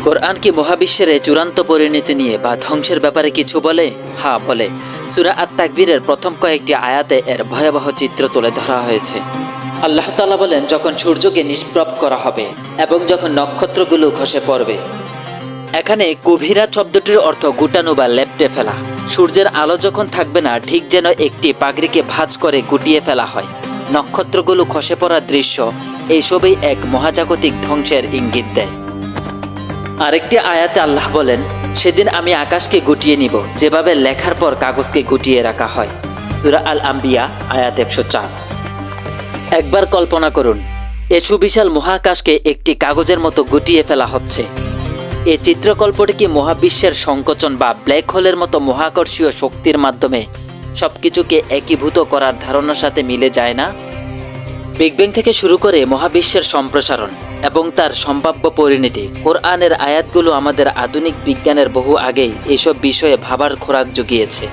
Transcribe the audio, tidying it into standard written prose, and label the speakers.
Speaker 1: কোরআন কি মহাবিশ্বের এই চূড়ান্ত পরিণতি নিয়ে বা ধ্বংসের ব্যাপারে কিছু বলে? হ্যাঁ বলে। সূরা আত-তাকবীরের প্রথম কয়েকটি আয়াতে এর ভয়াবহ চিত্র তুলে ধরা হয়েছে। আল্লাহ তাআলা বলেন, যখন সূর্যকে নিষ্প্রভ করা হবে এবং যখন নক্ষত্রগুলো খসে পড়বে। এখানে কুভিরাত শব্দটির অর্থ গুটানো বা লেপ্টে ফেলা। সূর্যের আলো যখন থাকবে না, ঠিক যেন একটি পাগড়িকে ভাঁজ করে গুটিয়ে ফেলা হয়। নক্ষত্রগুলো খসে পড়ার দৃশ্য, এইসবই এক মহাজাগতিক ধ্বংসের ইঙ্গিত দেয়। আরেকটি আয়াতে আল্লাহ বলেন, সেদিন আমি আকাশকে গুটিয়ে নিব যেভাবে লেখার পর কাগজকে গুটিয়ে রাখা হয়। সূরা আল আম্বিয়া আয়াত 104। একবার কল্পনা করুন, এ সুবিশাল মহাকাশকে একটি কাগজের মতো গুটিয়ে ফেলা হচ্ছে। এই চিত্রকল্পটি কি মহাবিশ্বের সংকোচন বা ব্ল্যাক হোলের মতো মহাকর্ষীয় শক্তির মাধ্যমে সবকিছুকে একীভূত করার ধারণার সাথে মিলে যায় না? বিগ ব্যাং থেকে শুরু করে মহাবিশ্বের সম্প্রসারণ এবং তার সম্ভাব্য পরিণতি, কোরআনের আয়াতগুলো আমাদের আধুনিক বিজ্ঞানের বহু আগেই এসব বিষয়ে ভাবার খোরাক জুগিয়েছে।